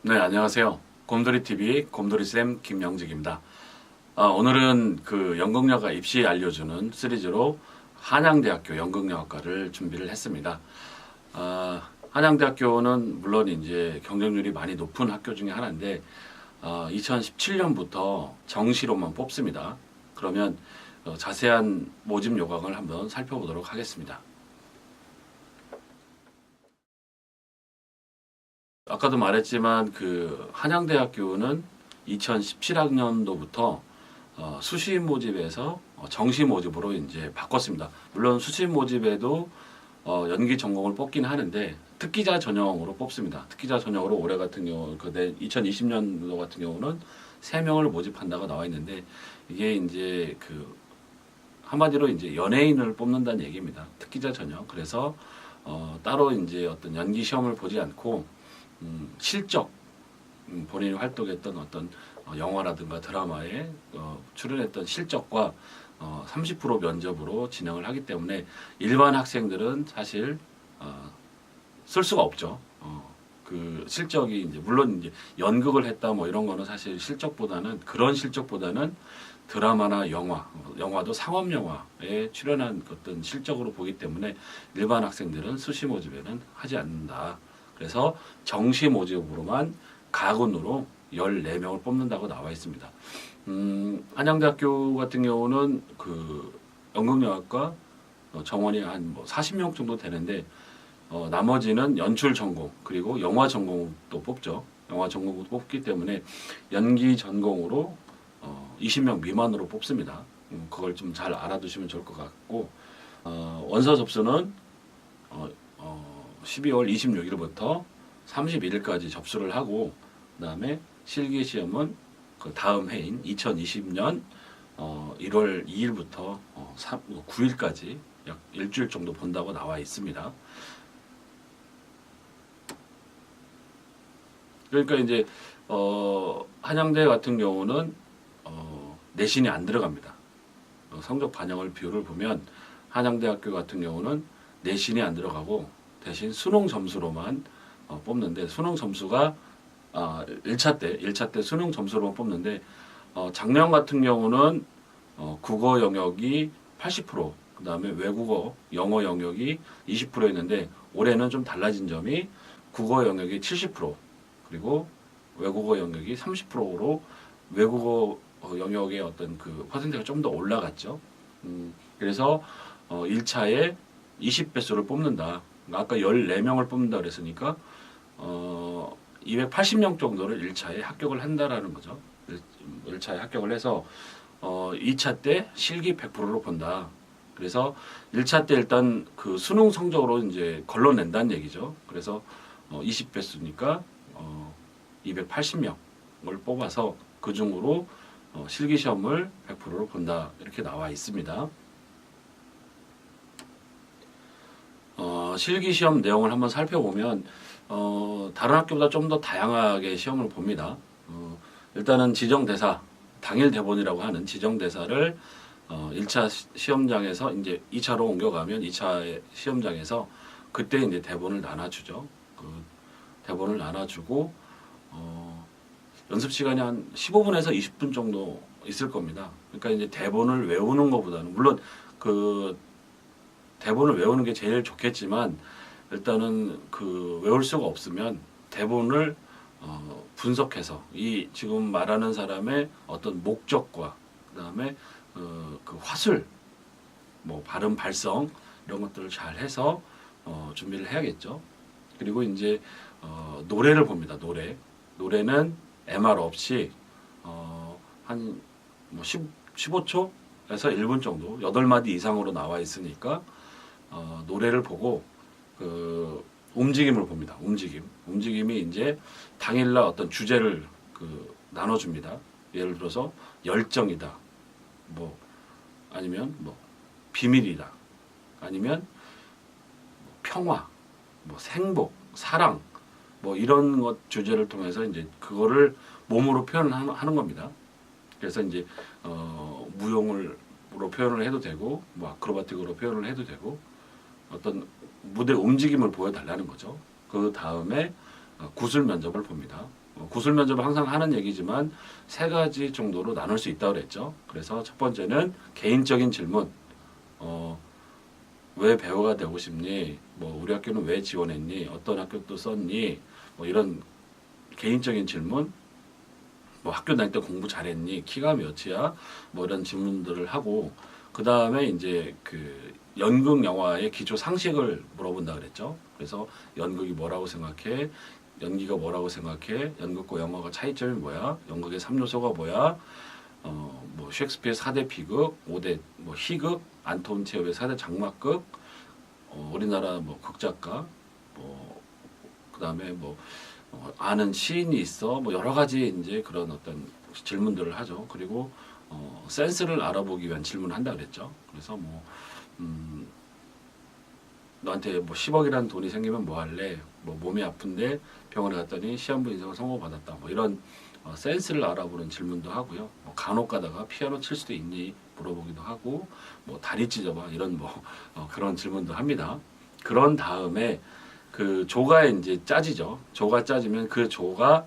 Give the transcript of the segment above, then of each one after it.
네, 안녕하세요. 곰돌이TV 곰돌이쌤 김영직입니다. 오늘은 그 연극영화 입시 알려주는 시리즈로 한양대학교 연극영화과를 준비를 했습니다. 한양대학교는 물론 이제 경쟁률이 많이 높은 학교 중에 하나인데, 2017년부터 정시로만 뽑습니다. 그러면 자세한 모집 요강을 한번 살펴보도록 하겠습니다. 아까도 말했지만 그 한양대학교는 2017학년도부터 수시 모집에서 정시 모집으로 이제 바꿨습니다. 물론 수시 모집에도 연기 전공을 뽑긴 하는데 특기자 전형으로 뽑습니다. 특기자 전형으로 올해 같은 경우 2020년도 같은 경우는 3명을 모집한다고 나와 있는데, 이게 이제 그 한마디로 이제 연예인을 뽑는다는 얘기입니다. 특기자 전형. 그래서 따로 이제 어떤 연기 시험을 보지 않고 실적, 본인이 활동했던 어떤 영화라든가 드라마에 출연했던 실적과 30% 면접으로 진행을 하기 때문에 일반 학생들은 사실 쓸 수가 없죠. 그 실적이 이제 물론 이제 연극을 했다 뭐 이런 거는 사실 그런 실적보다는 드라마나 영화도 상업 영화에 출연한 어떤 실적으로 보기 때문에 일반 학생들은 수시 모집에는 하지 않는다. 그래서 정시 모집으로만 가군으로 14명을 뽑는다고 나와 있습니다. 한양대학교 같은 경우는 그 연극영화과 정원이 한 40명 정도 되는데, 나머지는 연출 전공 그리고 영화 전공도 뽑죠. 영화 전공도 뽑기 때문에 연기 전공으로 20명 미만으로 뽑습니다. 그걸 좀 잘 알아두시면 좋을 것 같고, 원서 접수는 12월 26일부터 31일까지 접수를 하고, 그 다음에 실기시험은 그 다음 해인 2020년 1월 2일부터 9일까지 약 일주일 정도 본다고 나와 있습니다. 그러니까 이제 한양대 같은 경우는 내신이 안 들어갑니다. 성적 반영을 비율을 보면 한양대학교 같은 경우는 내신이 안 들어가고 대신 수능 점수로만 뽑는데, 수능 점수가 1차 때 수능 점수로만 뽑는데, 작년 같은 경우는 국어 영역이 80%, 그 다음에 외국어, 영어 영역이 20%였는데, 올해는 좀 달라진 점이 국어 영역이 70%, 그리고 외국어 영역이 30%로 외국어 영역의 어떤 그 퍼센트가 좀 더 올라갔죠. 그래서 1차에 20배수를 뽑는다. 아까 14명을 뽑는다 그랬으니까 280명 정도를 1차에 합격을 한다라는 거죠. 1차에 합격을 해서 2차 때 실기 100%로 본다. 그래서 1차 때 일단 그 수능 성적으로 이제 걸러낸다는 얘기죠. 그래서 20배수니까 280명을 뽑아서 그 중으로 실기 시험을 100%로 본다. 이렇게 나와 있습니다. 실기 시험 내용을 한번 살펴보면 다른 학교보다 좀 더 다양하게 시험을 봅니다. 일단은 지정대사, 당일 대본이라고 하는 지정대사를 1차 시험장에서 이제 2차로 옮겨가면 2차 시험장에서 그때 이제 대본을 나눠주죠. 그 대본을 나눠주고 연습 시간이 한 15분에서 20분 정도 있을 겁니다. 그러니까 이제 대본을 외우는 것보다는, 물론 그 대본을 외우는 게 제일 좋겠지만, 일단은 그 외울 수가 없으면 대본을 분석해서 이 지금 말하는 사람의 어떤 목적과 그다음에 그 화술, 뭐 발음 발성 이런 것들을 잘 해서 준비를 해야겠죠. 그리고 이제 노래를 봅니다. 노래는 MR 없이 한 15초에서 1분 정도 8마디 이상으로 나와 있으니까 노래를 보고 그 움직임을 봅니다. 움직임이 이제 당일날 어떤 주제를 그 나눠줍니다. 예를 들어서 열정이다, 뭐 아니면 뭐 비밀이다, 아니면 평화, 뭐 생복, 사랑, 뭐 이런 것 주제를 통해서 이제 그거를 몸으로 표현하는 겁니다. 그래서 이제 무용으로 표현을 해도 되고, 뭐 아크로바틱으로 표현을 해도 되고, 어떤 무대 움직임을 보여달라는 거죠. 그 다음에 구술 면접을 봅니다. 구술 면접을 항상 하는 얘기지만 세 가지 정도로 나눌 수 있다고 그랬죠. 그래서 첫 번째는 개인적인 질문. 왜 배우가 되고 싶니? 뭐 우리 학교는 왜 지원했니? 어떤 학교 또 썼니? 뭐 이런 개인적인 질문. 뭐 학교 다닐 때 공부 잘했니? 키가 몇이야? 뭐 이런 질문들을 하고 그 다음에 이제 그 연극 영화의 기초 상식을 물어본다 그랬죠. 그래서 연극이 뭐라고 생각해? 연기가 뭐라고 생각해? 연극과 영화가 차이점이 뭐야? 연극의 3요소가 뭐야? 뭐 셰익스피어 4대 비극, 5대 뭐 희극, 안톤 체홉의 4대 장막극, 우리나라 뭐 극작가, 뭐 그다음에 뭐 아는 시인이 있어, 뭐 여러 가지 이제 그런 어떤 질문들을 하죠. 그리고 센스를 알아보기 위한 질문을 한다 그랬죠. 그래서 뭐 너한테 뭐 10억이라는 돈이 생기면 뭐 할래? 뭐 몸이 아픈데 병원에 갔더니 시한부 인상을 선고받았다. 뭐 이런 센스를 알아보는 질문도 하고요. 뭐 간혹 가다가 피아노 칠 수도 있니? 물어보기도 하고 뭐 다리 찢어봐 이런 뭐 그런 질문도 합니다. 그런 다음에 그 조가 이제 짜지죠. 조가 짜지면 그 조가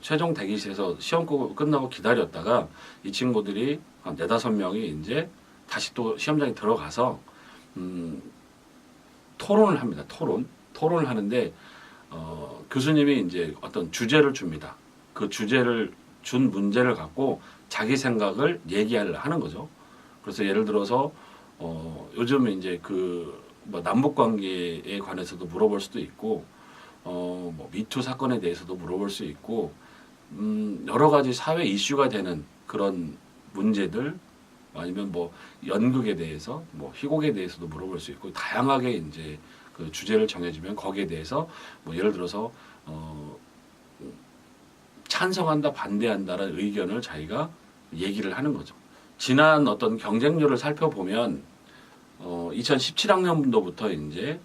최종 대기실에서 시험 끝나고 기다렸다가 이 친구들이 한 4-5명이 이제 다시 또 시험장에 들어가서 토론을 합니다. 토론을 하는데 교수님이 이제 어떤 주제를 줍니다. 그 주제를 준 문제를 갖고 자기 생각을 얘기하려 하는 거죠. 그래서 예를 들어서 요즘 이제 그 뭐 남북 관계에 관해서도 물어볼 수도 있고 뭐 미투 사건에 대해서도 물어볼 수 있고 여러 가지 사회 이슈가 되는 그런 문제들 아니면 뭐 연극에 대해서 뭐 희곡에 대해서도 물어볼 수 있고 다양하게 이제 그 주제를 정해주면 거기에 대해서 뭐 예를 들어서 찬성한다 반대한다라는 의견을 자기가 얘기를 하는 거죠. 지난 어떤 경쟁률을 살펴보면 2017학년도부터 이제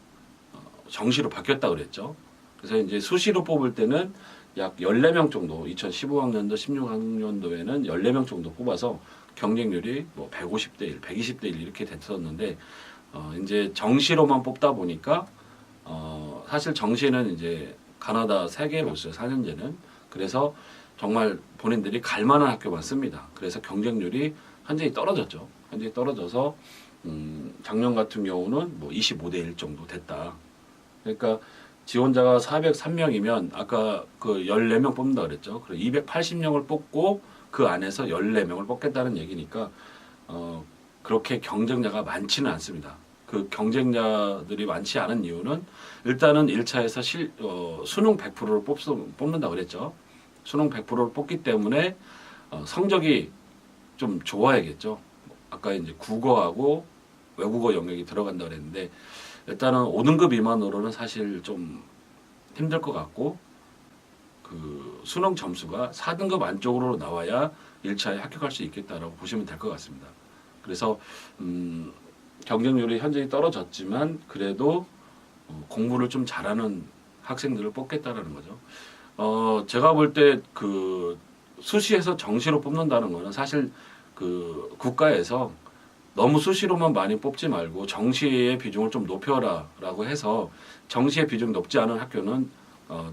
정시로 바뀌었다 그랬죠. 그래서 이제 수시로 뽑을 때는 약 14명 정도, 2015학년도, 16학년도에는 14명 정도 뽑아서 경쟁률이 뭐 150대 1, 120대 1 이렇게 됐었는데 이제 정시로만 뽑다 보니까 사실 정시는 이제 가나다 3개로 있어요. 4년제는. 그래서 정말 본인들이 갈 만한 학교만 씁니다. 그래서 경쟁률이 현저히 떨어졌죠. 현저히 떨어져서 작년 같은 경우는 뭐 25대 1 정도 됐다. 그러니까 지원자가 403명이면 아까 그 14명 뽑는다 그랬죠. 그래서 280명을 뽑고 그 안에서 14명을 뽑겠다는 얘기니까 그렇게 경쟁자가 많지는 않습니다. 그 경쟁자들이 많지 않은 이유는 일단은 1차에서 수능 100%를 뽑는다 그랬죠. 수능 100%를 뽑기 때문에 성적이 좀 좋아야겠죠. 아까 이제 국어하고 외국어 영역이 들어간다 그랬는데 일단은 5등급 미만으로는 사실 좀 힘들 것 같고 그 수능 점수가 4등급 안쪽으로 나와야 1차에 합격할 수 있겠다라고 보시면 될 것 같습니다. 그래서 경쟁률이 현저히 떨어졌지만 그래도 공부를 좀 잘하는 학생들을 뽑겠다라는 거죠. 제가 볼 때 그 수시에서 정시로 뽑는다는 거는 사실 그 국가에서 너무 수시로만 많이 뽑지 말고 정시의 비중을 좀 높여라라고 해서 정시의 비중이 높지 않은 학교는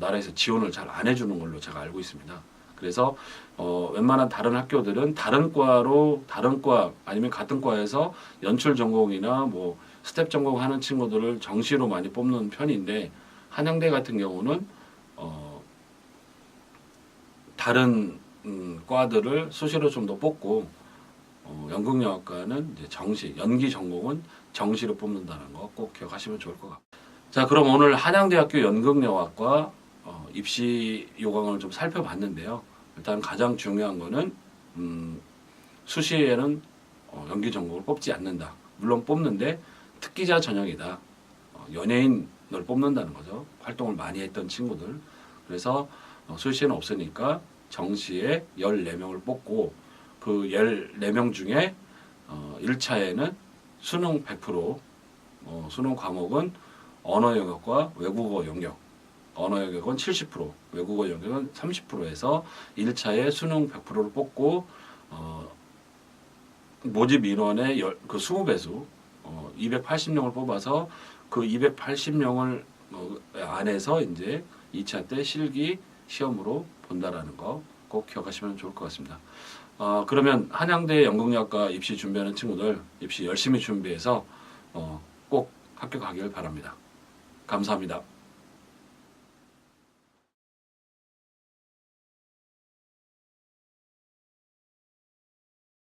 나라에서 지원을 잘 안 해주는 걸로 제가 알고 있습니다. 그래서 웬만한 다른 학교들은 다른 과 아니면 같은 과에서 연출 전공이나 뭐 스텝 전공하는 친구들을 정시로 많이 뽑는 편인데 한양대 같은 경우는 다른 과들을 수시로 좀 더 뽑고 연극영화과는 이제 정시, 연기 전공은 정시로 뽑는다는 거 꼭 기억하시면 좋을 것 같아요. 자, 그럼 오늘 한양대학교 연극영화과 입시 요강을 좀 살펴봤는데요. 일단 가장 중요한 거는 수시에는 연기 전공을 뽑지 않는다. 물론 뽑는데 특기자 전형이다. 연예인을 뽑는다는 거죠. 활동을 많이 했던 친구들. 그래서 수시에는 없으니까 정시에 14명을 뽑고 그 14명 중에 1차에는 수능 100%, 수능 과목은 언어 영역과 외국어 영역, 언어 영역은 70%, 외국어 영역은 30%에서 1차에 수능 100%를 뽑고 모집 인원의 그 20배수 280명을 뽑아서 그 280명을 안에서 이제 2차 때 실기 시험으로 본다라는 거 꼭 기억하시면 좋을 것 같습니다. 그러면 한양대 연극영화과 입시 준비하는 친구들 입시 열심히 준비해서 꼭 합격하길 바랍니다. 감사합니다.